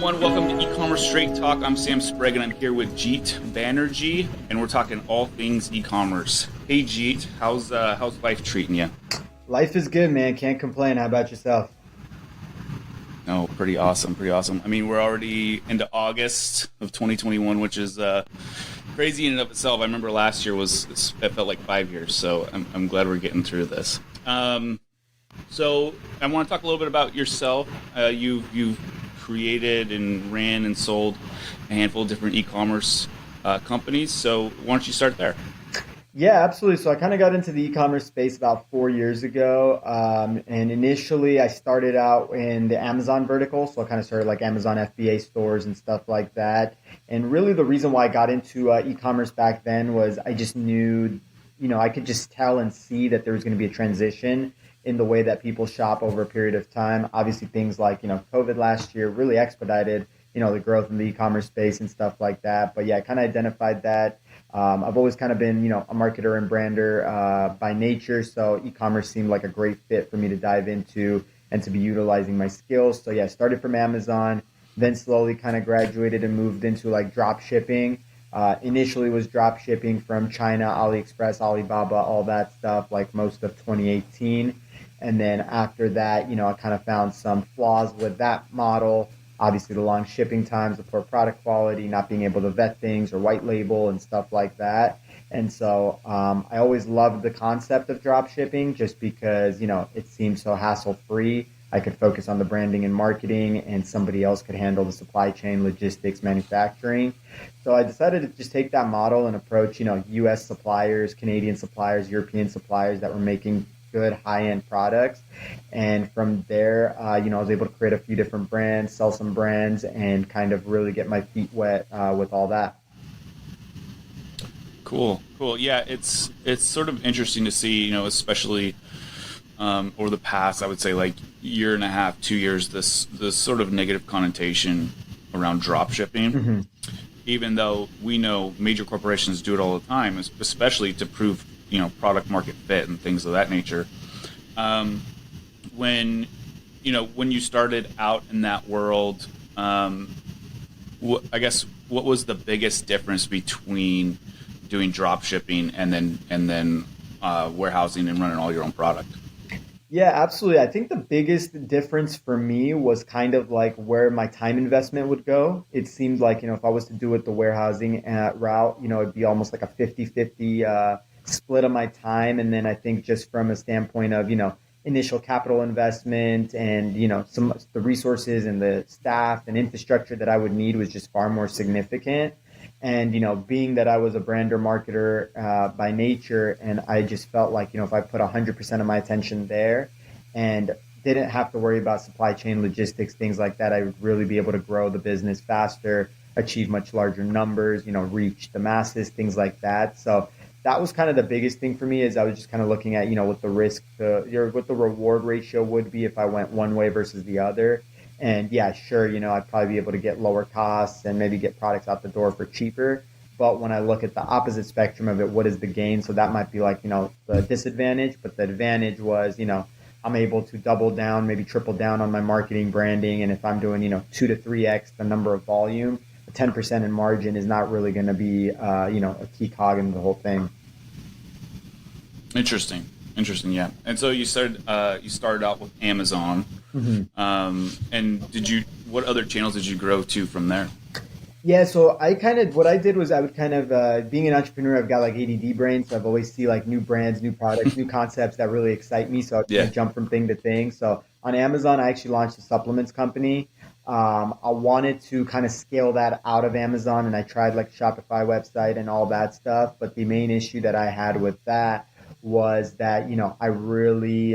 everyone. Welcome to Ecommerce Straight Talk. I'm Sam Sprague, and I'm here with Jeet Banerjee, and we're talking all things e-commerce. Hey, Jeet, how's life treating you? Life is good, man. Can't complain. How about yourself? Oh, pretty awesome, pretty awesome. I mean, we're already into August of 2021, which is crazy in and of itself. I remember last year it felt like 5 years, so I'm glad we're getting through this. So I want to talk a little bit about yourself. You've created and ran and sold a handful of different e-commerce companies. So why don't you start there? Yeah, absolutely. So I kind of got into the e-commerce space about 4 years ago. And initially I started out in the Amazon vertical. So I kind of started like Amazon FBA stores and stuff like that. And really the reason why I got into e-commerce back then was I just knew, I could just tell and see that there was going to be a transition in the way that people shop over a period of time. Obviously things like, COVID last year really expedited, the growth in the e-commerce space and stuff like that. But yeah, I kind of identified that. I've always kind of been, a marketer and brander by nature. So e-commerce seemed like a great fit for me to dive into and to be utilizing my skills. So yeah, I started from Amazon, then slowly kind of graduated and moved into like drop shipping. Initially was drop shipping from China, AliExpress, Alibaba, all that stuff, like most of 2018. And then after that, I kind of found some flaws with that model. Obviously, the long shipping times, the poor product quality, not being able to vet things or white label and stuff like that. And so I always loved the concept of drop shipping just because, it seemed so hassle free. I could focus on the branding and marketing, and somebody else could handle the supply chain, logistics, manufacturing. So I decided to just take that model and approach, US suppliers, Canadian suppliers, European suppliers that were making good high-end products. And from there, I was able to create a few different brands, sell some brands, and kind of really get my feet wet with all that. Cool. Yeah, it's sort of interesting to see, especially over the past, I would say like year and a half, 2 years, this sort of negative connotation around drop shipping. Mm-hmm. Even though we know major corporations do it all the time, especially to prove product market fit and things of that nature. When you started out in that world, I guess what was the biggest difference between doing drop shipping and then warehousing and running all your own product? Yeah, absolutely. I think the biggest difference for me was kind of like where my time investment would go. It seemed like, if I was to do it the warehousing route, it'd be almost like a 50-50 split of my time. And then I think just from a standpoint of, initial capital investment and, some the resources and the staff and infrastructure that I would need was just far more significant. And, being that I was a brander marketer by nature, and I just felt like, if I put 100% of my attention there and didn't have to worry about supply chain logistics, things like that, I would really be able to grow the business faster, achieve much larger numbers, reach the masses, things like that. So that was kind of the biggest thing for me is I was just kind of looking at, what the what the reward ratio would be if I went one way versus the other. And yeah, sure, I'd probably be able to get lower costs and maybe get products out the door for cheaper. But when I look at the opposite spectrum of it, what is the gain? So that might be like, the disadvantage, but the advantage was, I'm able to double down, maybe triple down on my marketing branding. And if I'm doing, 2 to 3x the number of volume, 10% in margin is not really going to be, a key cog in the whole thing. Interesting, yeah. And so you started out with Amazon. Mm-hmm. And what other channels did you grow to from there? Yeah, so what I did was I would kind of, being an entrepreneur, I've got like ADD brain. So I've always see like new brands, new products, new concepts that really excite me. So I kind of jump from thing to thing. So on Amazon, I actually launched a supplements company. I wanted to kind of scale that out of Amazon, and I tried like Shopify website and all that stuff. But the main issue that I had with that was that, I really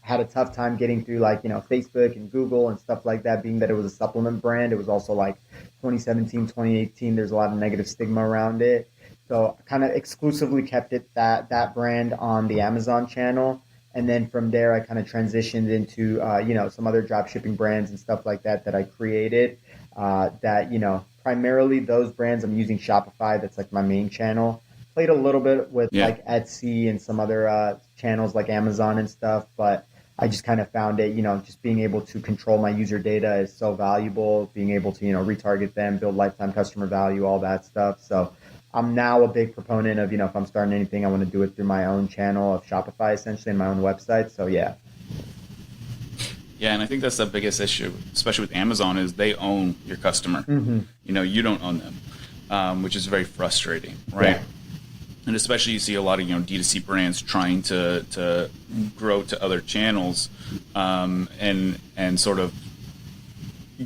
had a tough time getting through like, Facebook and Google and stuff like that, being that it was a supplement brand. It was also like 2017, 2018. There's a lot of negative stigma around it. So I kind of exclusively kept it that brand on the Amazon channel. And then from there, I kind of transitioned into, some other drop shipping brands and stuff like that I created primarily those brands. I'm using Shopify. That's like my main channel. Played a little bit with like Etsy and some other channels like Amazon and stuff. But I just kind of found it, just being able to control my user data is so valuable, being able to, retarget them, build lifetime customer value, all that stuff. So I'm now a big proponent of, if I'm starting anything, I want to do it through my own channel of Shopify, essentially, and my own website. So yeah. Yeah, and I think that's the biggest issue, especially with Amazon, is they own your customer. Mm-hmm. You don't own them, which is very frustrating, right? Yeah. And especially you see a lot of D2C brands trying to grow to other channels, and sort of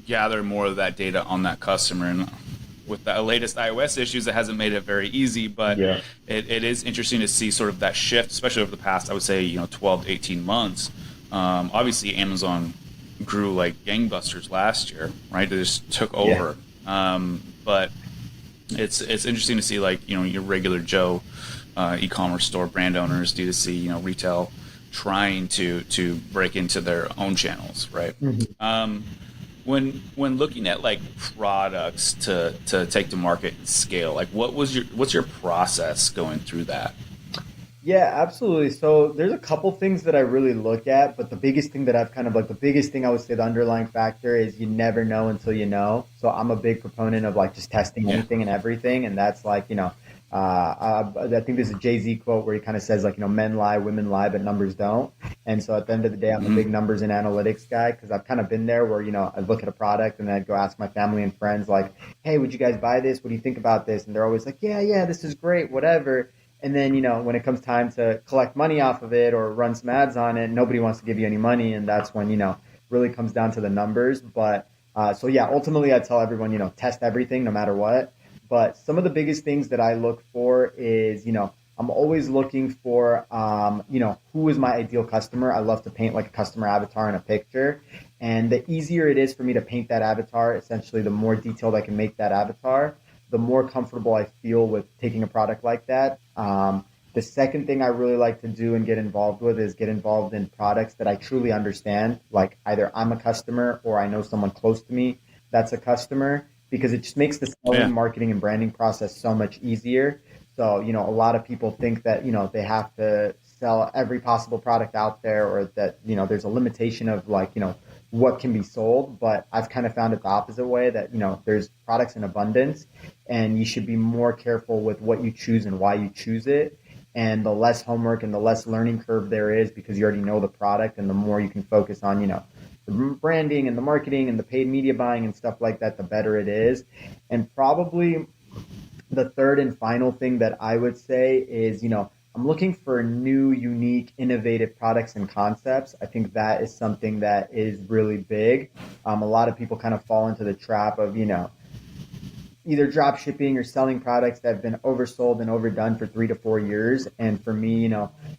gather more of that data on that customer. And with the latest iOS issues, it hasn't made it very easy, but Yeah. it is interesting to see sort of that shift, especially over the past, I would say, 12 to 18 months. Obviously, Amazon grew like gangbusters last year, right? They just took over. But it's interesting to see, like, your regular Joe e-commerce store brand owners, D2C, retail, trying to break into their own channels, right? Mm-hmm. When looking at like products to take to market and scale, like what's your process going through that? Yeah, absolutely. So there's a couple things that I really look at, but the biggest thing that I've kind of like the biggest thing I would say the underlying factor is you never know until you know. So I'm a big proponent of like just testing Yeah. anything and everything, and that's like I think there's a Jay-Z quote where he kind of says like men lie, women lie, but numbers don't. And so at the end of the day, I'm a Mm-hmm. big numbers and analytics guy because I've kind of been there where I'd look at a product and then I'd go ask my family and friends like, hey, would you guys buy this? What do you think about this? And they're always like, yeah, this is great, whatever. And then, when it comes time to collect money off of it or run some ads on it, nobody wants to give you any money. And that's when, really comes down to the numbers. But so, yeah, ultimately, I tell everyone, test everything no matter what. But some of the biggest things that I look for is, I'm always looking for, who is my ideal customer. I love to paint like a customer avatar in a picture. And the easier it is for me to paint that avatar, essentially, the more detailed I can make that avatar, the more comfortable I feel with taking a product like that. The second thing I really like to do and get involved with is get involved in products that I truly understand. Like either I'm a customer or I know someone close to me that's a customer, because it just makes the selling, Yeah. marketing, and branding process so much easier. So, a lot of people think that, they have to sell every possible product out there, or that, there's a limitation of like, what can be sold. But I've kind of found it the opposite way that, there's products in abundance and you should be more careful with what you choose and why you choose it. And the less homework and the less learning curve there is because you already know the product, and the more you can focus on, the branding and the marketing and the paid media buying and stuff like that, the better it is. And probably the third and final thing that I would say is, I'm looking for new, unique, innovative products and concepts. I think that is something that is really big. A lot of people kind of fall into the trap of, either drop shipping or selling products that have been oversold and overdone for 3 to 4 years. And for me,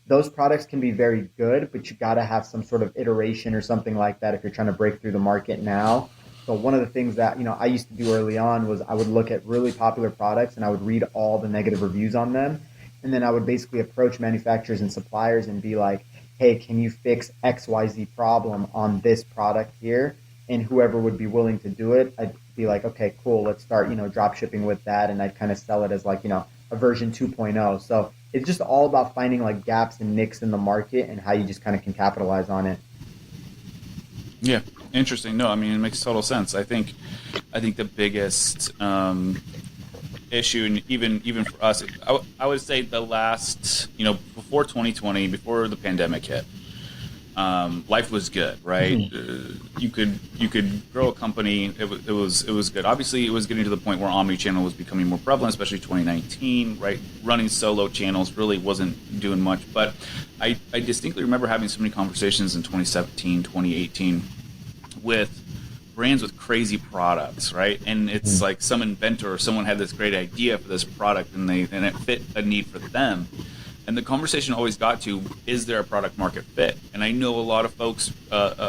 those products can be very good, but you got to have some sort of iteration or something like that if you're trying to break through the market now. So one of the things that, I used to do early on was I would look at really popular products and I would read all the negative reviews on them. And then I would basically approach manufacturers and suppliers and be like, hey, can you fix XYZ problem on this product here? And whoever would be willing to do it, I'd be like, okay, cool, let's start, drop shipping with that. And I'd kind of sell it as like, a version 2.0. So it's just all about finding like gaps and nicks in the market and how you just kind of can capitalize on it. Yeah. Interesting. No, I mean, it makes total sense. I think the biggest issue, and even for us, I would say the last, before 2020, before the pandemic hit, life was good, right? Mm-hmm. You could grow a company. It was good. Obviously, it was getting to the point where omni-channel was becoming more prevalent, especially 2019, right? Running solo channels really wasn't doing much. But I distinctly remember having so many conversations in 2017, 2018 with brands with crazy products, right? And it's like some inventor or someone had this great idea for this product, and it fit a need for them. And the conversation always got to, is there a product market fit? And I know a lot of folks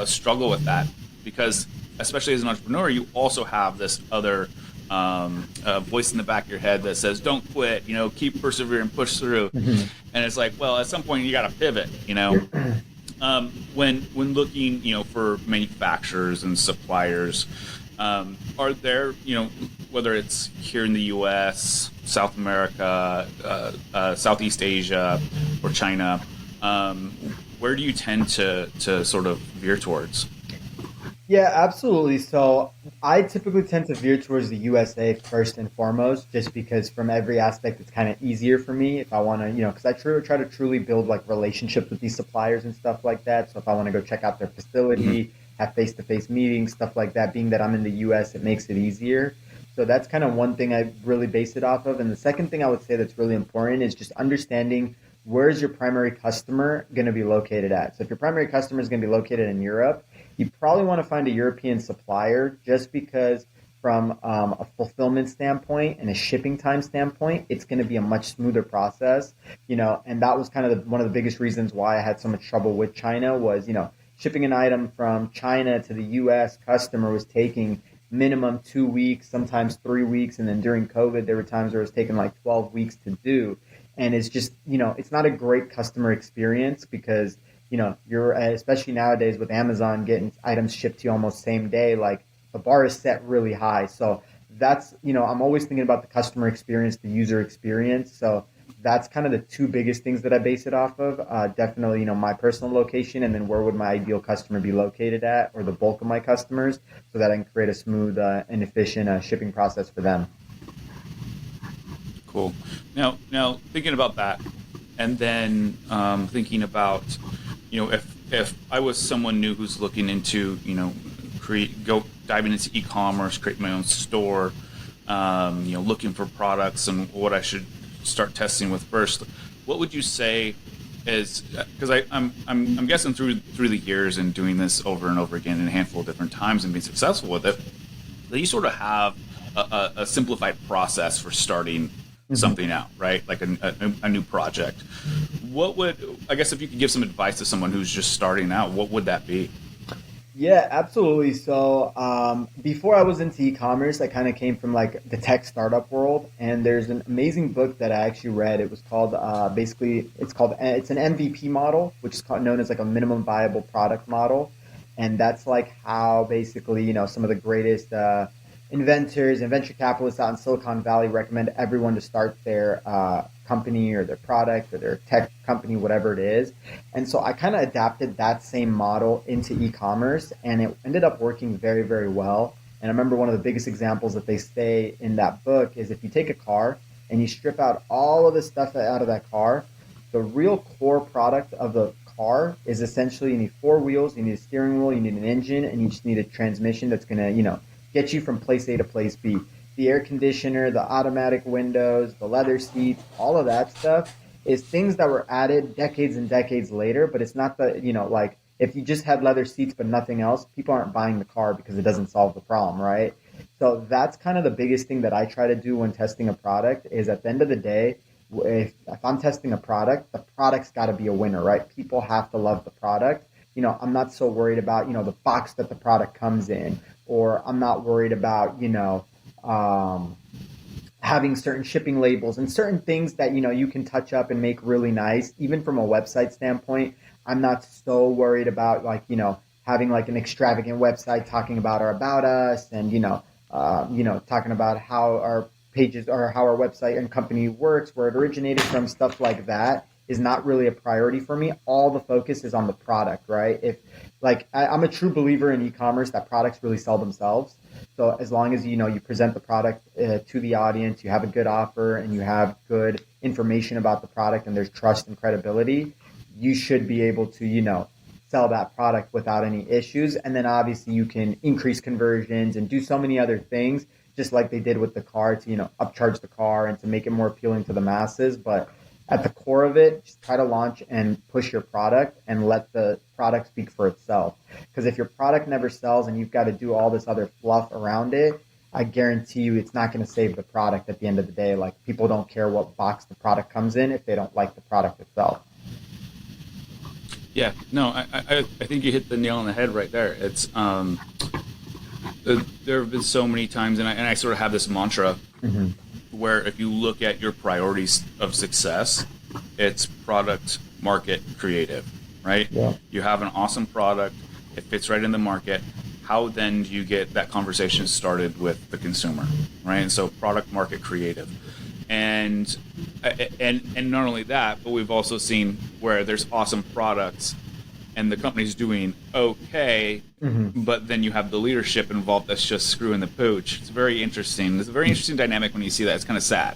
struggle with that because, especially as an entrepreneur, you also have this other voice in the back of your head that says, don't quit, keep persevering, push through. Mm-hmm. And it's like, well, at some point you got to pivot, When looking, for manufacturers and suppliers, are there, whether it's here in the U.S., South America, Southeast Asia, or China, where do you tend to sort of veer towards? Yeah, absolutely. So I typically tend to veer towards the USA first and foremost, just because from every aspect, it's kind of easier for me if I want to, because I try to truly build like relationships with these suppliers and stuff like that. So if I want to go check out their Hmm. facility, have face-to-face meetings, stuff like that, being that I'm in the US, it makes it easier. So that's kind of one thing I really base it off of. And the second thing I would say that's really important is just understanding where's your primary customer going to be located at. So if your primary customer is going to be located in Europe, you probably want to find a European supplier just because from a fulfillment standpoint and a shipping time standpoint, it's going to be a much smoother process, and that was kind of one of the biggest reasons why I had so much trouble with China was, shipping an item from China to the US customer was taking minimum 2 weeks, sometimes 3 weeks. And then during COVID, there were times where it was taking like 12 weeks to do. And it's just, it's not a great customer experience because you're especially nowadays with Amazon getting items shipped to you almost same day, like the bar is set really high. So that's, I'm always thinking about the customer experience, the user experience. So that's kind of the two biggest things that I base it off of. Definitely, my personal location, and then where would my ideal customer be located at, or the bulk of my customers, so that I can create a smooth and efficient shipping process for them. Cool. Now thinking about that, and then thinking about, if I was someone new who's looking into, go diving into e-commerce, create my own store, looking for products and what I should start testing with first, what would you say is, because I'm guessing through the years and doing this over and over again in a handful of different times and being successful with it, that you sort of have a simplified process for starting Mhm. something out, right? Like a new project. What would, I guess, if you could give some advice to someone who's just starting out, what would that be? Yeah, absolutely. So before I was into e-commerce, I kind of came from like the tech startup world, and there's an amazing book that I actually read. It was called basically it's an MVP model, which is known as like a minimum viable product model, and that's like how basically some of the greatest inventors and venture capitalists out in Silicon Valley recommend everyone to start their company or their product or their tech company, whatever it is. And so I kind of adapted that same model into e-commerce, and it ended up working very, very well. And I remember one of the biggest examples that they say in that book is if you take a car and you strip out all of the stuff out of that car, the real core product of the car is essentially you need four wheels, you need a steering wheel, you need an engine, and you just need a transmission that's going to, get you from place A to place B. The air conditioner, the automatic windows, the leather seats, all of that stuff is things that were added decades and decades later, but it's not the, like if you just had leather seats but nothing else, people aren't buying the car because it doesn't solve the problem, right? So that's kind of the biggest thing that I try to do when testing a product is at the end of the day, if I'm testing a product, the product's got to be a winner, right? People have to love the product. I'm not so worried about, the box that the product comes in, or I'm not worried about, um, having certain shipping labels and certain things that you can touch up and make really nice. Even from a website standpoint, I'm not so worried about like having like an extravagant website talking about our about us and talking about how our pages or how our website and company works, where it originated from, stuff like that is not really a priority for me. All the focus is on the product, right? If like I'm a true believer in e-commerce that products really sell themselves. So as long as you present the product to the audience, you have a good offer, and you have good information about the product, and there's trust and credibility, you should be able to sell that product without any issues. And then obviously you can increase conversions and do so many other things, just like they did with the car to upcharge the car and to make it more appealing to the masses. But at the core of it, just try to launch and push your product and let the product speak for itself. Because if your product never sells and you've got to do all this other fluff around it, I guarantee you it's not going to save the product at the end of the day. Like people don't care what box the product comes in if they don't like the product itself. Yeah, no, I think you hit the nail on the head right there. It's there have been so many times, and I sort of have this mantra Hmm. where if you look at your priorities of success, it's product, market, creative, right? Yeah. You have an awesome product, it fits right in the market. How then do you get that conversation started with the consumer, right? And so product, market, creative. And and not only that, but we've also seen where there's awesome products and the company's doing okay, Hmm. but then you have the leadership involved that's just screwing the pooch. It's very interesting. It's a very interesting dynamic when you see that. It's kind of sad,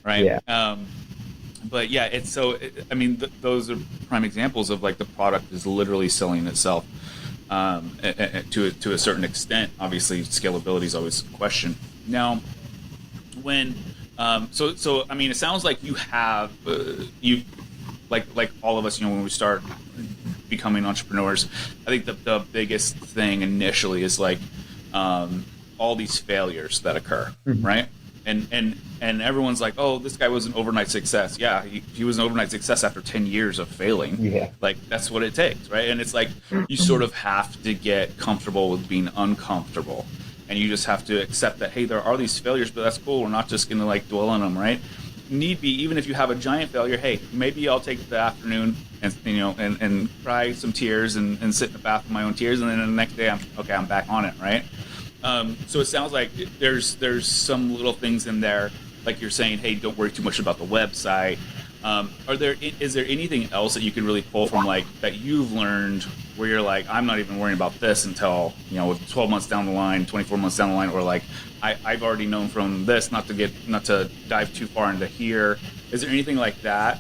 right? Yeah. But yeah, it's so. I mean, those are prime examples of like the product is literally selling itself to a certain extent. Obviously, scalability is always a question. Now, when so I mean, it sounds like you have you like all of us, when we start becoming entrepreneurs, I think the biggest thing initially is like all these failures that occur, Hmm. right? And everyone's like, oh, this guy was an overnight success. Yeah, he was an overnight success after 10 years of failing. Yeah. Like, that's what it takes, right? And it's like you sort of have to get comfortable with being uncomfortable, and you just have to accept that, hey, there are these failures, but that's cool. We're not just gonna like dwell on them, right? Need be, even if you have a giant failure, hey, maybe I'll take the afternoon and and cry some tears and sit in the bath with my own tears, and then the next day I'm back on it, right? So it sounds like there's some little things in there, like you're saying, hey, don't worry too much about the website. Is there anything else that you can really pull from, like, that you've learned where you're like, I'm not even worrying about this until 12 months down the line, 24 months down the line, or like I've already known from this not to dive too far into here. Is there anything like that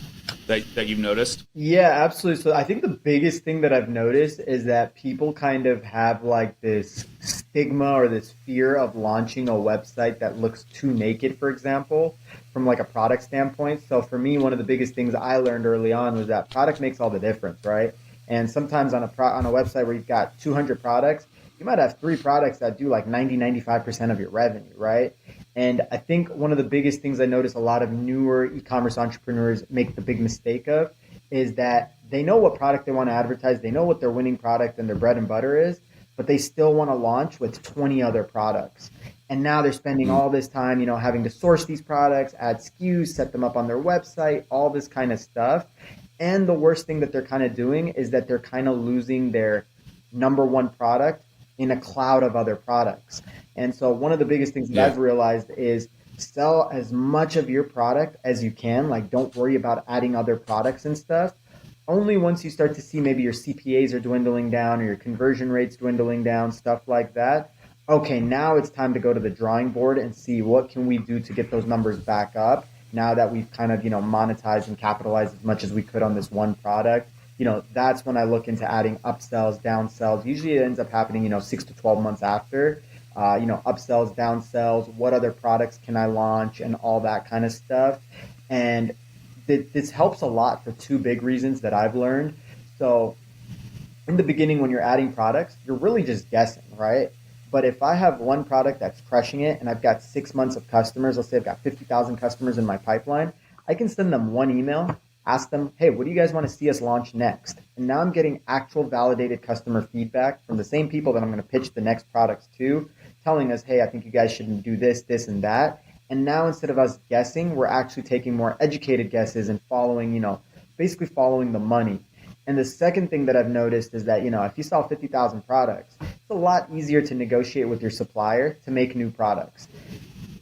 you've noticed? Yeah, absolutely. So I think the biggest thing that I've noticed is that people kind of have like this stigma or this fear of launching a website that looks too naked, for example, from like a product standpoint. So for me, one of the biggest things I learned early on was that product makes all the difference, right? And sometimes on on a website where you've got 200 products, you might have three products that do like 95% of your revenue, right? And I think one of the biggest things I notice a lot of newer e-commerce entrepreneurs make the big mistake of is that they know what product they want to advertise, they know what their winning product and their bread and butter is, but they still want to launch with 20 other products. And now they're spending Mm, all this time, having to source these products, add SKUs, set them up on their website, all this kind of stuff. And the worst thing that they're kind of doing is that they're kind of losing their number one product in a cloud of other products. And so one of the biggest things that yeah. I've realized is sell as much of your product as you can. Like, don't worry about adding other products and stuff. Only once you start to see maybe your CPAs are dwindling down or your conversion rates dwindling down, stuff like that. Okay, now it's time to go to the drawing board and see what can we do to get those numbers back up now that we've kind of, monetized and capitalized as much as we could on this one product. That's when I look into adding upsells, downsells. Usually it ends up happening, 6 to 12 months after. Upsells, downsells, what other products can I launch, and all that kind of stuff. And this helps a lot for two big reasons that I've learned. So in the beginning, when you're adding products, you're really just guessing, right? But if I have one product that's crushing it and I've got 6 months of customers, let's say I've got 50,000 customers in my pipeline, I can send them one email, ask them, hey, what do you guys want to see us launch next? And now I'm getting actual validated customer feedback from the same people that I'm going to pitch the next products to, telling us, hey, I think you guys should do this, this, and that. And now instead of us guessing, we're actually taking more educated guesses and following, basically following the money. And the second thing that I've noticed is that, if you sell 50,000 products, it's a lot easier to negotiate with your supplier to make new products.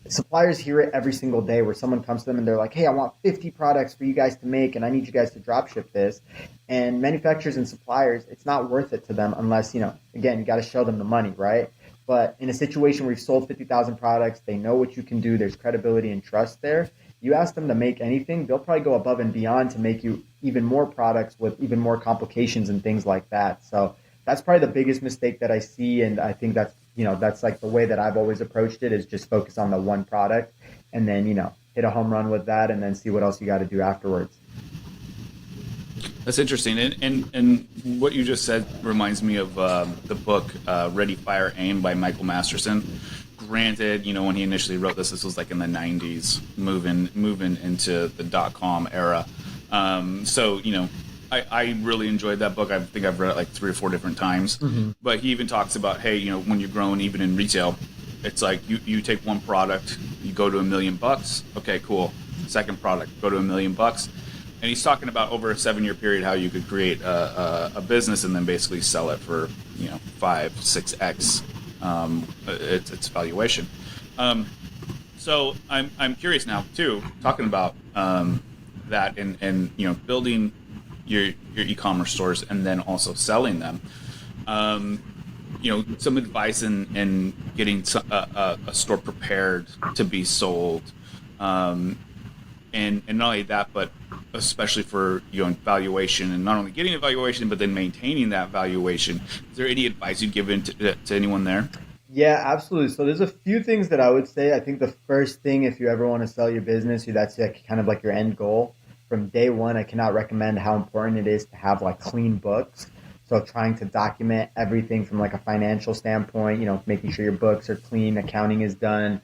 Suppliers hear it every single day where someone comes to them and they're like, hey, I want 50 products for you guys to make and I need you guys to drop ship this. And manufacturers and suppliers, it's not worth it to them unless, again, you got to show them the money, right? But in a situation where you've sold 50,000 products, they know what you can do, there's credibility and trust there. You ask them to make anything, they'll probably go above and beyond to make you even more products with even more complications and things like that. So that's probably the biggest mistake that I see. And I think that's like the way that I've always approached it, is just focus on the one product and then, hit a home run with that and then see what else you got to do afterwards. That's interesting, and what you just said reminds me of the book Ready, Fire, Aim by Michael Masterson. Granted, when he initially wrote this was like in the '90s, moving into the .com era. So I really enjoyed that book. I think I've read it like 3 or 4 different times. Mm-hmm. But he even talks about, hey, when you're growing, even in retail, it's like you take one product, you go to $1 million. Okay, cool. Second product, go to $1 million. And he's talking about over a 7-year period how you could create a business and then basically sell it for 5-6x its valuation. So I'm curious now too, talking about that and building your e-commerce stores and then also selling them. Some advice in getting a store prepared to be sold, and not only that, but especially for valuation, and not only getting a valuation, but then maintaining that valuation. Is there any advice you'd give to anyone there? Yeah, absolutely. So there's a few things that I would say. I think the first thing, if you ever want to sell your business, that's like kind of like your end goal. From day one, I cannot recommend how important it is to have like clean books. So trying to document everything from like a financial standpoint, making sure your books are clean, accounting is done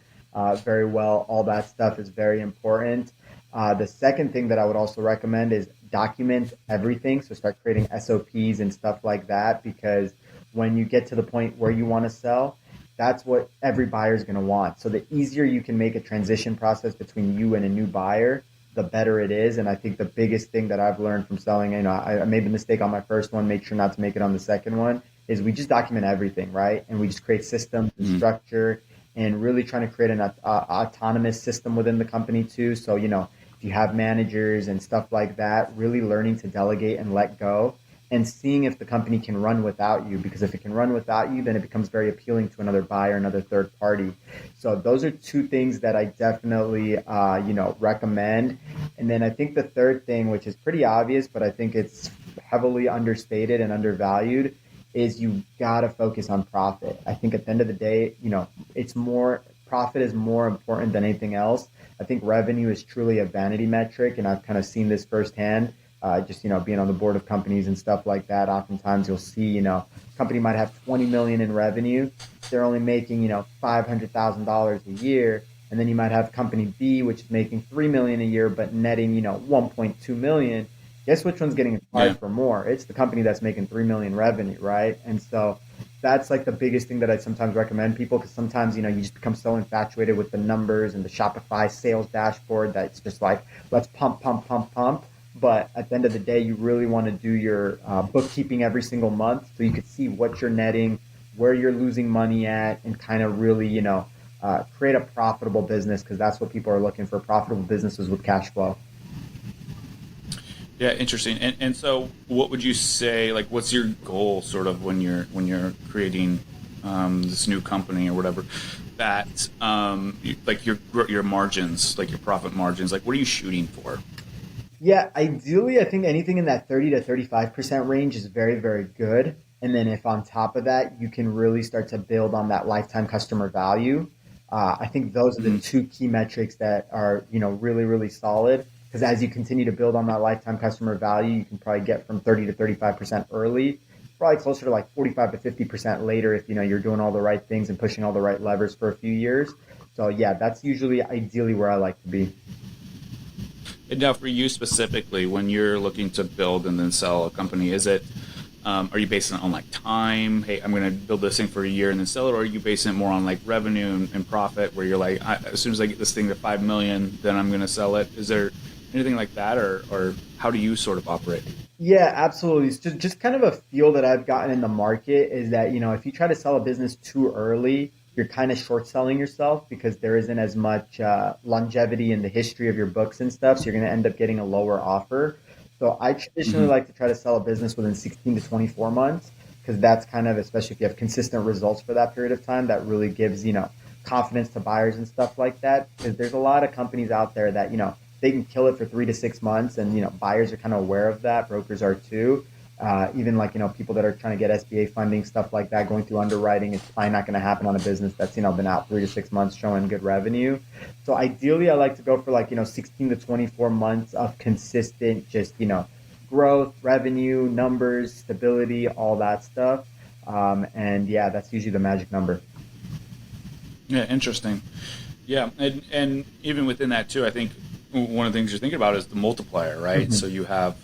very well. All that stuff is very important. The second thing that I would also recommend is document everything. So start creating SOPs and stuff like that, because when you get to the point where you want to sell, that's what every buyer is going to want. So the easier you can make a transition process between you and a new buyer, the better it is. And I think the biggest thing that I've learned from selling, I made the mistake on my first one, make sure not to make it on the second one, is we just document everything, right? And we just create systems and structure, and really trying to create an autonomous system within the company too. So, if you have managers and stuff like that, really learning to delegate and let go, and seeing if the company can run without you. Because if it can run without you, then it becomes very appealing to another buyer, another third party. So those are two things that I definitely, recommend. And then I think the third thing, which is pretty obvious, but I think it's heavily understated and undervalued, is you gotta focus on profit. I think at the end of the day, profit is more important than anything else. I think revenue is truly a vanity metric, and I've kind of seen this firsthand. Being on the board of companies and stuff like that, oftentimes you'll see, company might have 20 million in revenue. They're only making, $500,000 a year. And then you might have company B, which is making 3 million a year, but netting, 1.2 million. Guess which one's getting acquired for more? It's the company that's making 3 million revenue, right? And so that's like the biggest thing that I sometimes recommend people, because sometimes, you just become so infatuated with the numbers and the Shopify sales dashboard that it's just like, let's pump, pump, pump, pump. But at the end of the day, you really want to do your bookkeeping every single month, so you can see what you're netting, where you're losing money at, and kind of really, create a profitable business, because that's what people are looking for, profitable businesses with cash flow. Yeah, interesting. And so what would you say, like, what's your goal sort of when you're creating this new company or whatever, that like your margins, like your profit margins, like what are you shooting for? Yeah, ideally, I think anything in that 30 to 35% range is very, very good. And then if on top of that, you can really start to build on that lifetime customer value. I think those are the two key metrics that are, really, really solid. Because as you continue to build on that lifetime customer value, you can probably get from 30 to 35% early, probably closer to like 45 to 50% later if, you're doing all the right things and pushing all the right levers for a few years. So yeah, that's usually ideally where I like to be. And now, for you specifically, when you're looking to build and then sell a company, is it, are you basing it on like time? Hey, I'm going to build this thing for a year and then sell it, or are you basing it more on like revenue and profit, where you're like, as soon as I get this thing to 5 million, then I'm going to sell it? Is there anything like that, or how do you sort of operate? Yeah, absolutely. It's just kind of a feel that I've gotten in the market is that, if you try to sell a business too early, you're kind of short selling yourself, because there isn't as much longevity in the history of your books and stuff. So you're going to end up getting a lower offer. So I traditionally like to try to sell a business within 16 to 24 months, because that's kind of, especially if you have consistent results for that period of time, that really gives, confidence to buyers and stuff like that. Because there's a lot of companies out there that, they can kill it for 3 to 6 months, and, buyers are kind of aware of that. Brokers are too. Even like, people that are trying to get SBA funding, stuff like that, going through underwriting, it's probably not going to happen on a business that's, been out 3 to 6 months showing good revenue. So ideally, I like to go for like, 16 to 24 months of consistent, just, growth, revenue, numbers, stability, all that stuff. And yeah, that's usually the magic number. Yeah, interesting. Yeah, and even within that too, I think one of the things you're thinking about is the multiplier, right? So you have,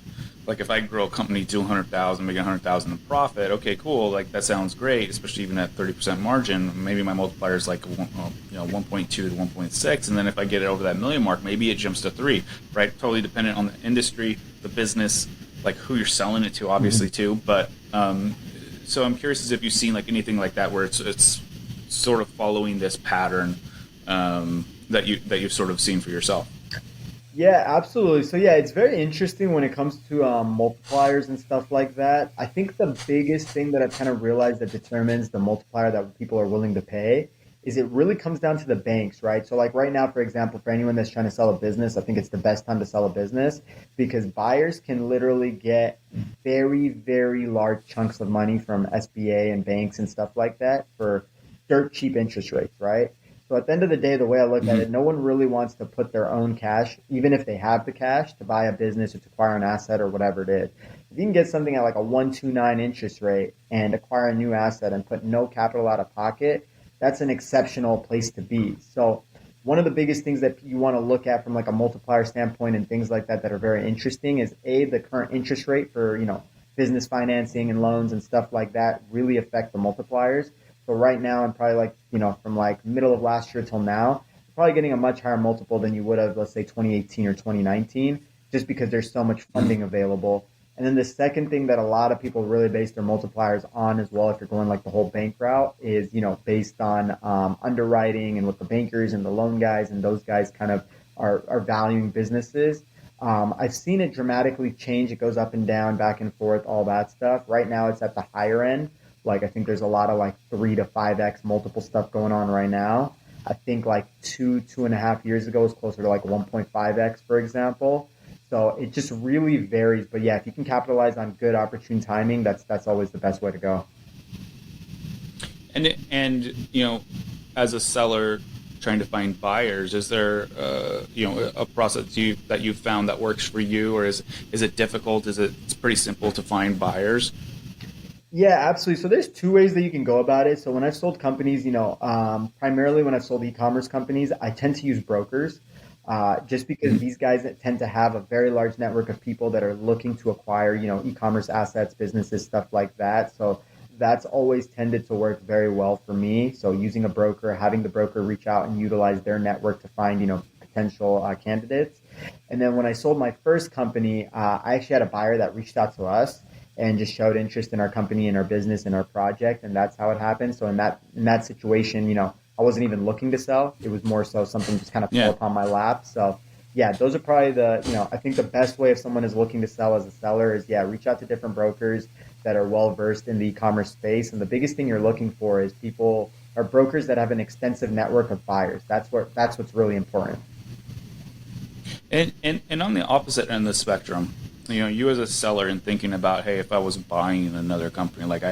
like, if I grow a company to 100,000, make 100,000 in profit, okay, cool. Like, that sounds great, especially even at 30% margin. Maybe my multiplier is like 1.2 to 1.6, and then if I get it over that million mark, maybe it jumps to 3, right? Totally dependent on the industry, the business, like who you're selling it to, obviously too. But so I'm curious as if you've seen like anything like that where it's sort of following this pattern that you've sort of seen for yourself. Yeah, absolutely. So yeah, it's very interesting when it comes to multipliers and stuff like that. I think the biggest thing that I've kind of realized that determines the multiplier that people are willing to pay is it really comes down to the banks, right? So like right now, for example, for anyone that's trying to sell a business, I think it's the best time to sell a business because buyers can literally get very, very large chunks of money from SBA and banks and stuff like that for dirt cheap interest rates, right? So at the end of the day, the way I look at Hmm. it, no one really wants to put their own cash, even if they have the cash, to buy a business or to acquire an asset or whatever it is. If you can get something at like a 1.29 interest rate and acquire a new asset and put no capital out of pocket, that's an exceptional place to be. So one of the biggest things that you want to look at from like a multiplier standpoint and things like that that are very interesting is a the current interest rate for business financing and loans and stuff like that really affect the multipliers. So right now, I'm probably like, from like middle of last year till now, probably getting a much higher multiple than you would have, let's say 2018 or 2019, just because there's so much Hmm. funding available. And then the second thing that a lot of people really base their multipliers on as well, if you're going like the whole bank route, is, based on underwriting and what the bankers and the loan guys and those guys kind of are valuing businesses. I've seen it dramatically change. It goes up and down, back and forth, all that stuff. Right now, it's at the higher end. Like I think there's a lot of like 3 to 5x multiple stuff going on right now. I think like 2.5 years ago was closer to like 1.5x, for example. So it just really varies. But yeah, if you can capitalize on good opportune timing, that's always the best way to go. And as a seller trying to find buyers, is there a process that you've found that works for you, or is it difficult? It's pretty simple to find buyers? Yeah, absolutely. So there's two ways that you can go about it. So when I've sold companies, primarily when I've sold e-commerce companies, I tend to use brokers, just because Mhm. these guys tend to have a very large network of people that are looking to acquire, e-commerce assets, businesses, stuff like that. So that's always tended to work very well for me. So using a broker, having the broker reach out and utilize their network to find, potential candidates. And then when I sold my first company, I actually had a buyer that reached out to us and just showed interest in our company and our business and our project, and that's how it happened. So in that situation, I wasn't even looking to sell. It was more so something just kind of fell Yeah. upon my lap. So yeah, those are probably I think the best way if someone is looking to sell as a seller is, yeah, reach out to different brokers that are well versed in the e-commerce space. And the biggest thing you're looking for is people or brokers that have an extensive network of buyers. That's what's really important. And on the opposite end of the spectrum, you as a seller and thinking about, hey, if I was buying another company, like I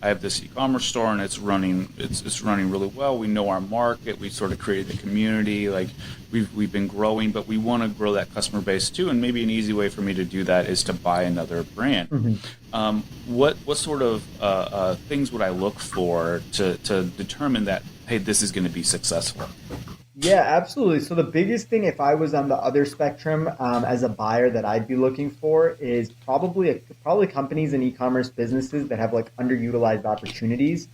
have this e-commerce store and it's running really well. We know our market. We sort of created a community. Like we've been growing, but we want to grow that customer base too. And maybe an easy way for me to do that is to buy another brand. Mhm. What sort of things would I look for to determine that, hey, this is going to be successful? Yeah, absolutely. So the biggest thing, if I was on the other spectrum, as a buyer, that I'd be looking for is probably companies and e-commerce businesses that have like underutilized opportunities.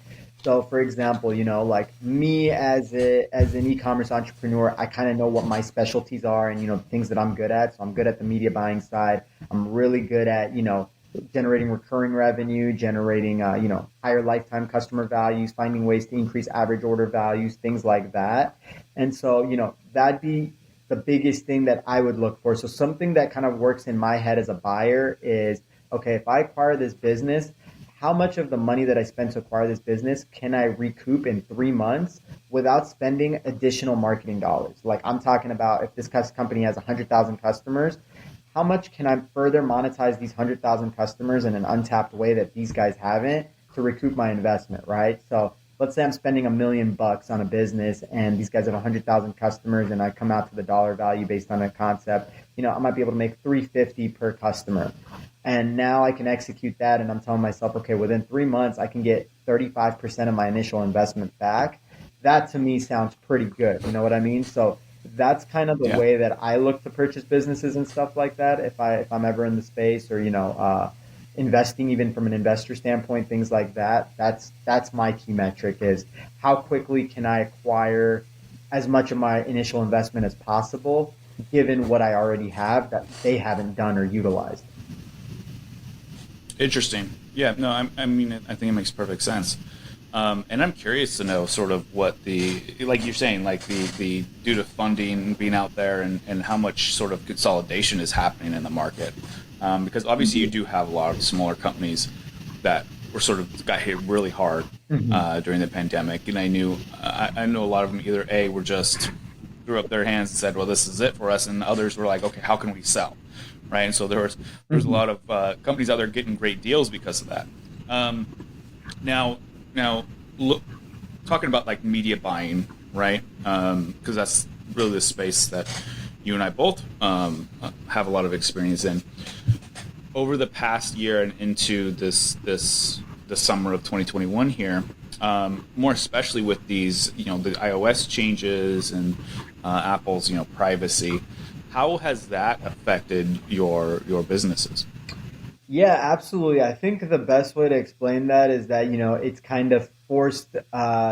So, for example, like me as an e-commerce entrepreneur, I kind of know what my specialties are and things that I'm good at. So I'm good at the media buying side. I'm really good at generating recurring revenue, generating higher lifetime customer values, finding ways to increase average order values, things like that. And so, that'd be the biggest thing that I would look for. So something that kind of works in my head as a buyer is, okay, if I acquire this business, how much of the money that I spent to acquire this business can I recoup in 3 months without spending additional marketing dollars? Like I'm talking about if this company has 100,000 customers, how much can I further monetize these 100,000 customers in an untapped way that these guys haven't to recoup my investment, right? So let's say I'm spending $1 million on a business and these guys have 100,000 customers and I come out to the dollar value based on a concept, I might be able to make 350 per customer. And now I can execute that and I'm telling myself, okay, within 3 months I can get 35% of my initial investment back. That to me sounds pretty good. You know what I mean? So that's kind of the Yeah. way that I look to purchase businesses and stuff like that. If I'm ever in the space or investing even from an investor standpoint, things like that. That's my key metric is how quickly can I acquire as much of my initial investment as possible, given what I already have that they haven't done or utilized. Interesting. Yeah. No. I mean, I think it makes perfect sense. And I'm curious to know sort of what like you're saying, like the due to funding being out there and how much sort of consolidation is happening in the market. Because obviously you do have a lot of smaller companies that were sort of got hit really hard Mhm. during the pandemic. And I know a lot of them either were just threw up their hands and said, well, this is it for us. And others were like, okay, how can we sell? Right. And so there's a Mhm. lot of companies out there getting great deals because of that. Um, now, now, look, talking about like media buying, right? Because that's really the space that you and I both have a lot of experience in. Over the past year and into the summer of 2021 here, more especially with these, the iOS changes and Apple's, privacy. How has that affected your businesses? Yeah, absolutely. I think the best way to explain that is that, it's kind of forced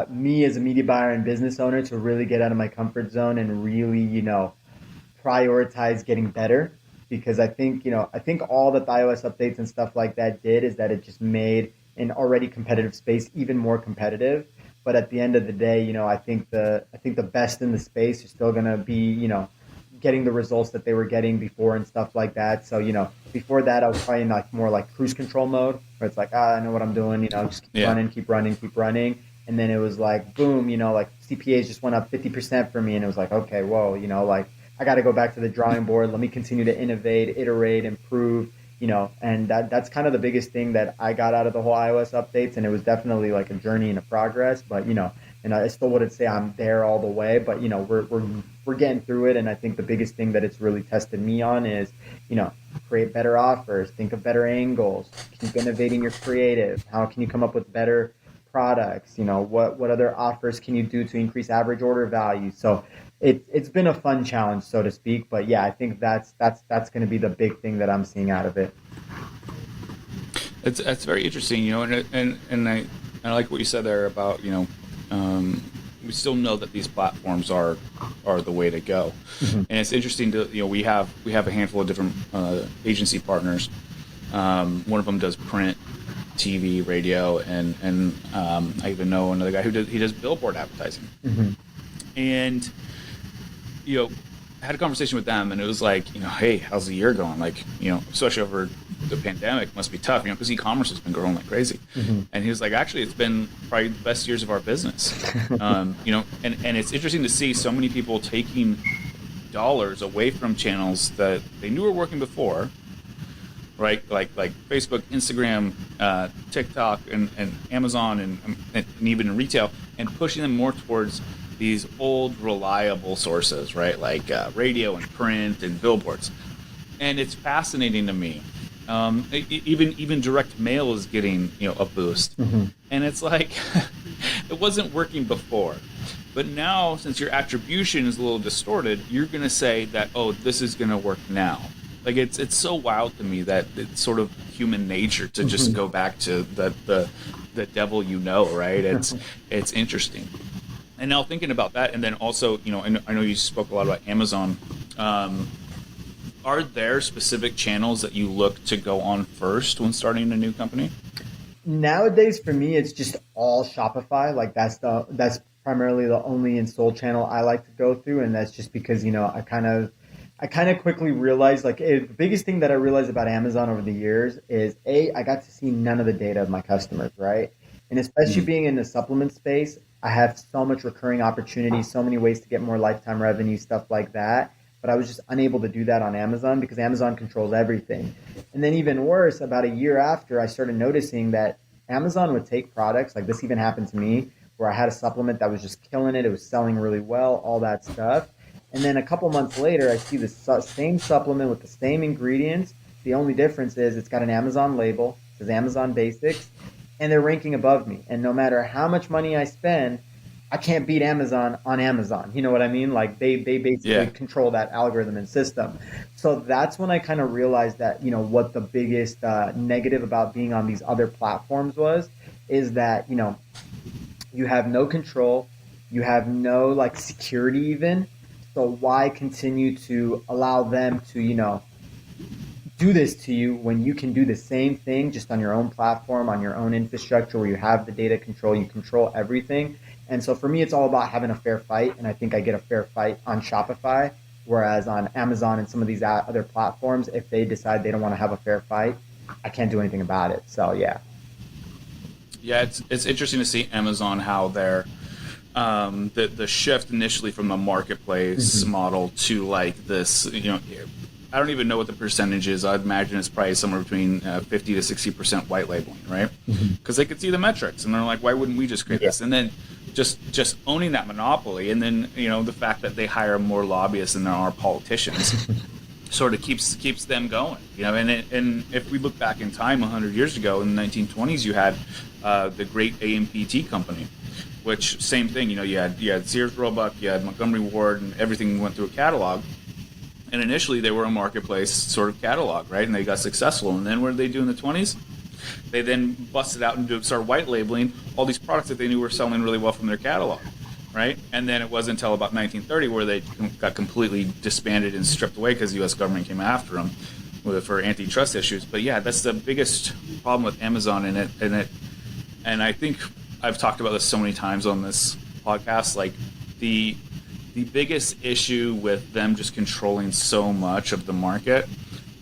me as a media buyer and business owner to really get out of my comfort zone and really, prioritize getting better. Because I think all that the iOS updates and stuff like that did is that it just made an already competitive space even more competitive. But at the end of the day, I think the best in the space are still gonna be, getting the results that they were getting before and stuff like that. So, before that, I was probably in like more like cruise control mode, where it's like, I know what I'm doing, just keep Yeah, running, keep running, keep running. And then it was like, boom, like CPAs just went up 50% for me. And it was like, okay, whoa, like I got to go back to the drawing board. Let me continue to innovate, iterate, improve, and that's kind of the biggest thing that I got out of the whole iOS updates. And it was definitely like a journey and a progress, but, and I still wouldn't say I'm there all the way, but, we're getting through it. And I think the biggest thing that it's really tested me on is, you know, create better offers, think of better angles, keep innovating your creative. How can you come up with better products? What other offers can you do to increase average order value? So it's been a fun challenge, so to speak. But yeah, I think that's going to be the big thing that I'm seeing out of it. it's very interesting, and I like what you said there about we still know that these platforms are the way to go, Mhm. and it's interesting to we have a handful of different agency partners. One of them does print, TV, radio, and I even know another guy who does billboard advertising, Mhm. and you know, I had a conversation with them, and it was like, hey, how's the year going? Like, especially over the pandemic, must be tough, because e-commerce has been growing like crazy. Mhm. And he was like, actually, it's been probably the best years of our business. And it's interesting to see so many people taking dollars away from channels that they knew were working before, right? Like Facebook, Instagram, TikTok, and Amazon, and even in retail, and pushing them more towards these old, reliable sources, right? Like radio and print and billboards. And it's fascinating to me. Even direct mail is getting a boost, Mhm. and it's like it wasn't working before. But now, since your attribution is a little distorted, you're going to say that, oh, this is going to work now. Like it's so wild to me that it's sort of human nature to just Mhm. go back to the devil, right? It's interesting. And now thinking about that, and then also, I know you spoke a lot about Amazon. Um, are there specific channels that you look to go on first when starting a new company? Nowadays, for me, it's just all Shopify. Like that's primarily the only and sole channel I like to go through, and that's just because I kind of quickly realized the biggest thing that I realized about Amazon over the years is I got to see none of the data of my customers, right? And especially Mhm. being in the supplement space, I have so much recurring opportunity, so many ways to get more lifetime revenue, stuff like that. But I was just unable to do that on Amazon because Amazon controls everything. And then even worse, about a year after, I started noticing that Amazon would take products like this. Even happened to me where I had a supplement that was just killing it. It was selling really well, all that stuff. And then a couple months later, I see the same supplement with the same ingredients. The only difference is it's got an Amazon label, it says Amazon Basics, and they're ranking above me. And no matter how much money I spend, I can't beat Amazon on Amazon. You know what I mean? Like they basically Yeah. control that algorithm and system. So that's when I kind of realized that what the biggest negative about being on these other platforms was is that you have no control, you have no like security even. So why continue to allow them to do this to you when you can do the same thing just on your own platform, on your own infrastructure where you have the data control, you control everything. And so for me, it's all about having a fair fight. And I think I get a fair fight on Shopify. Whereas on Amazon and some of these other platforms, if they decide they don't want to have a fair fight, I can't do anything about it. So yeah. Yeah, it's interesting to see Amazon how they're the shift initially from the marketplace model to like this, I don't even know what the percentage is. I'd imagine it's probably somewhere between 50 to 60% white labeling, right? Because they could see the metrics and they're like, why wouldn't we just create this? And then just owning that monopoly, and then the fact that they hire more lobbyists than there are politicians sort of keeps them going. And if we look back in time 100 years ago in the 1920s, you had the great AMPT company, which same thing. You had Sears Roebuck, you had Montgomery Ward, and everything went through a catalog. And initially, they were a marketplace sort of catalog, right? And they got successful. And then what did they do in the 20s? They then busted out and started white labeling all these products that they knew were selling really well from their catalog, right? And then it wasn't until about 1930 where they got completely disbanded and stripped away because the U.S. government came after them for antitrust issues. But yeah, that's the biggest problem with Amazon and I think I've talked about this so many times on this podcast. Like the biggest issue with them just controlling so much of the market,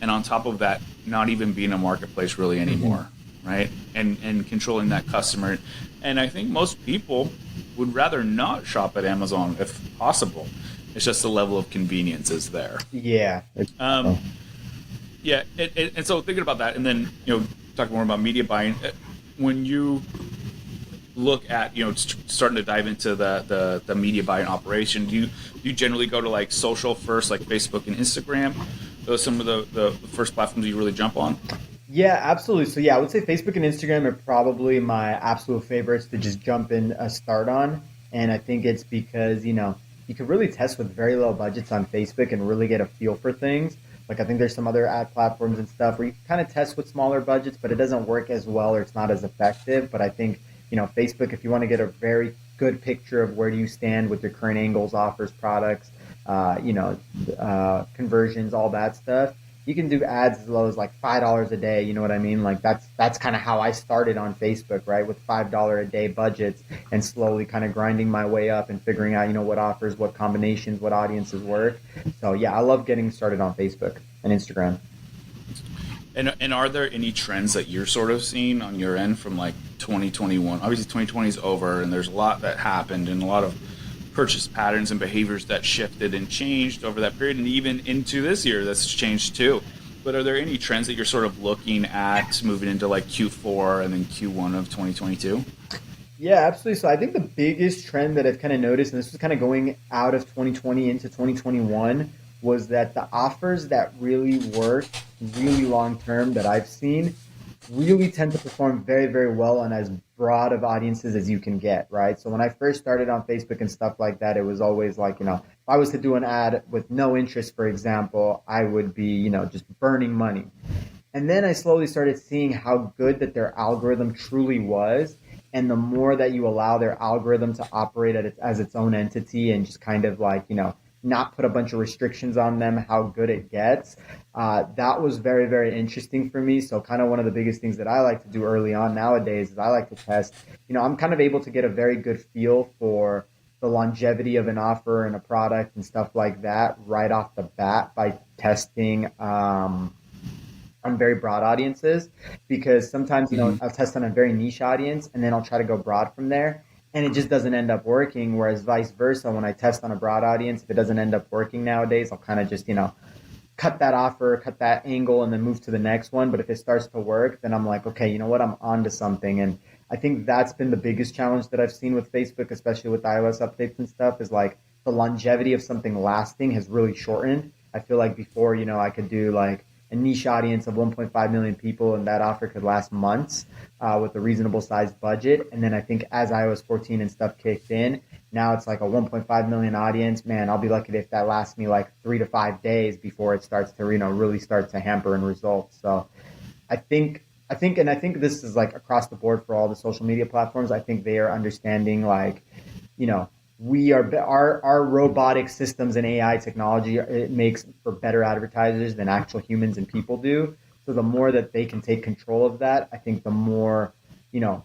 and on top of that, not even being a marketplace really anymore, right? And controlling that customer. And I think most people would rather not shop at Amazon if possible. It's just the level of convenience is there. Yeah. Yeah. And so thinking about that, and then, talking more about media buying, when you look at starting to dive into the media buying operation, do you generally go to like social first, like Facebook and Instagram? Those are some of the first platforms you really jump on? Yeah, absolutely. So yeah, I would say Facebook and Instagram are probably my absolute favorites to just jump in a start on. And I think it's because, you can really test with very low budgets on Facebook and really get a feel for things. Like I think there's some other ad platforms and stuff where you kind of test with smaller budgets, but it doesn't work as well or it's not as effective. But I think, Facebook, if you want to get a very good picture of where do you stand with your current angles, offers, products, conversions, all that stuff, you can do ads as low as like $5 a day. You know what I mean? Like that's kind of how I started on Facebook, right? With $5 a day budgets and slowly kind of grinding my way up and figuring out, what offers, what combinations, what audiences work. So yeah, I love getting started on Facebook and Instagram. And are there any trends that you're sort of seeing on your end from like 2021? Obviously 2020 is over and there's a lot that happened and a lot of purchase patterns and behaviors that shifted and changed over that period, and even into this year that's changed too. But are there any trends that you're sort of looking at moving into like Q4 and then Q1 of 2022? Yeah, absolutely. So I think the biggest trend that I've kind of noticed, and this was kind of going out of 2020 into 2021, was that the offers that really work really long term that I've seen really tend to perform very, very well on as broad of audiences as you can get, right? So when I first started on Facebook and stuff like that, it was always like, if I was to do an ad with no interest, for example, I would be, just burning money. And then I slowly started seeing how good that their algorithm truly was. And the more that you allow their algorithm to operate as its own entity and just kind of like, not put a bunch of restrictions on them, how good it gets. That was very, very interesting for me. So kind of one of the biggest things that I like to do early on nowadays is I like to test, I'm kind of able to get a very good feel for the longevity of an offer and a product and stuff like that right off the bat by testing on very broad audiences, because sometimes, I'll test on a very niche audience and then I'll try to go broad from there. And it just doesn't end up working. Whereas vice versa, when I test on a broad audience, if it doesn't end up working nowadays, I'll kind of just, cut that offer, cut that angle, and then move to the next one. But if it starts to work, then I'm like, okay, you know what? I'm on to something. And I think that's been the biggest challenge that I've seen with Facebook, especially with iOS updates and stuff, is like the longevity of something lasting has really shortened. I feel like before, I could do like a niche audience of 1.5 million people, and that offer could last months with a reasonable sized budget. And then I think as iOS 14 and stuff kicked in, now it's like a 1.5 million audience. Man, I'll be lucky if that lasts me like 3 to 5 days before it starts to, really start to hamper in results. So I think this is like across the board for all the social media platforms. I think they are understanding like, our robotic systems and AI technology, it makes for better advertisers than actual humans and people do. So the more that they can take control of that, I think the more, you know,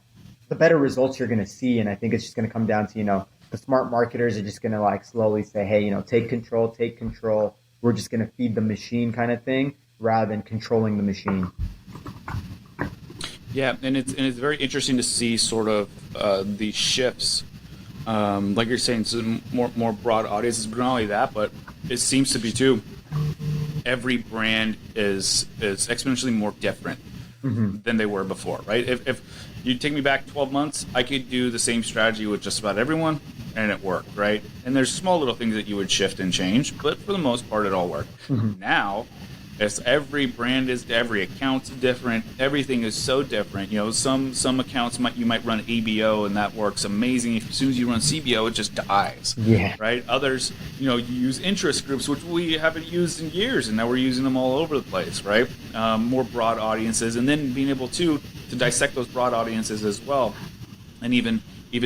the better results you're going to see. And I think it's just going to come down to, the smart marketers are just going to like slowly say, hey, take control, take control. We're just going to feed the machine kind of thing rather than controlling the machine. Yeah, and it's very interesting to see sort of these shifts. Like you're saying, some more broad audiences, but not only that, but it seems to be too. Every brand is exponentially more different Mm-hmm. than they were before, right? If you take me back 12 months, I could do the same strategy with just about everyone, and it worked, right? And there's small little things that you would shift and change, but for the most part, it all worked. Mm-hmm. Now, as every brand is, every account's different. Everything is so different. Some accounts you might run ABO and that works amazing. As soon as you run CBO, it just dies. Yeah. Right. Others, you use interest groups, which we haven't used in years, and now we're using them all over the place. Right. More broad audiences, and then being able to dissect those broad audiences as well, and even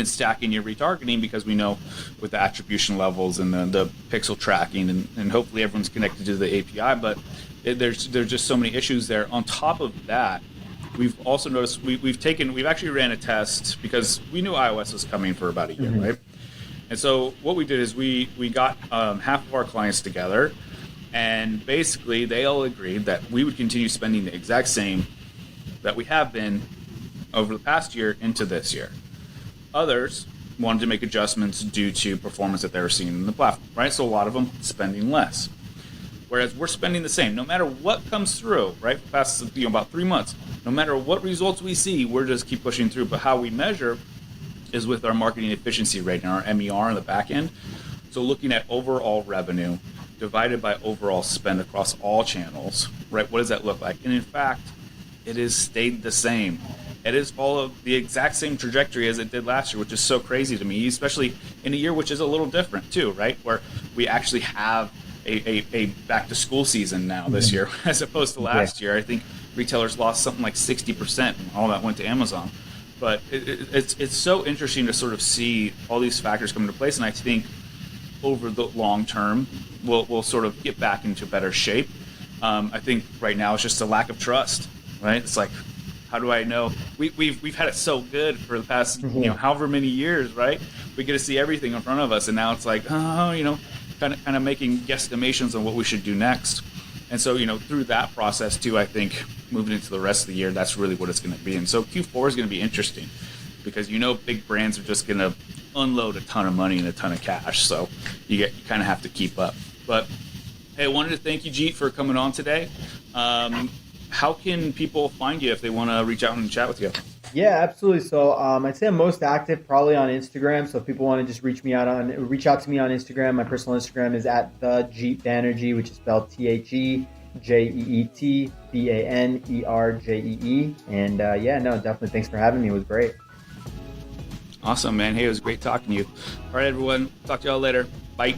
stacking your retargeting, because we know with the attribution levels and the pixel tracking, and hopefully everyone's connected to the API, but there's just so many issues there. On top of that, we've also noticed we've actually ran a test because we knew iOS was coming for about a year, Mm-hmm. right? And so what we did is we got half of our clients together, and basically they all agreed that we would continue spending the exact same that we have been over the past year into this year. Others wanted to make adjustments due to performance that they were seeing in the platform, right? So a lot of them spending less. Whereas we're spending the same, no matter what comes through, right? For the past about 3 months, no matter what results we see, we're just keep pushing through. But how we measure is with our marketing efficiency rate and our MER on the back end. So looking at overall revenue divided by overall spend across all channels, right? What does that look like? And in fact, it has stayed the same. It has followed the exact same trajectory as it did last year, which is so crazy to me, especially in a year which is a little different too, right? Where we actually have a back to school season now this year, as opposed to last year. I think retailers lost something like 60%, and all that went to Amazon. But it's so interesting to sort of see all these factors come into place, and I think over the long term, we'll sort of get back into better shape. I think right now it's just a lack of trust, right? It's like, how do I know? We've had it so good for the past however many years, right? We get to see everything in front of us, and now it's like, kind of making guesstimations on what we should do next. And so, through that process too, I think moving into the rest of the year, that's really what it's going to be. And so Q4 is going to be interesting because big brands are just going to unload a ton of money and a ton of cash. So you kind of have to keep up. But hey, I wanted to thank you, Jeet, for coming on today. How can people find you if they want to reach out and chat with you? Yeah, absolutely. So I'd say I'm most active probably on Instagram. So if people want to just reach out to me on Instagram. My personal Instagram is at the Jeet Banerjee, which is spelled TheJeetBanerjee. And definitely. Thanks for having me. It was great. Awesome, man. Hey, it was great talking to you. All right, everyone. Talk to y'all later. Bye.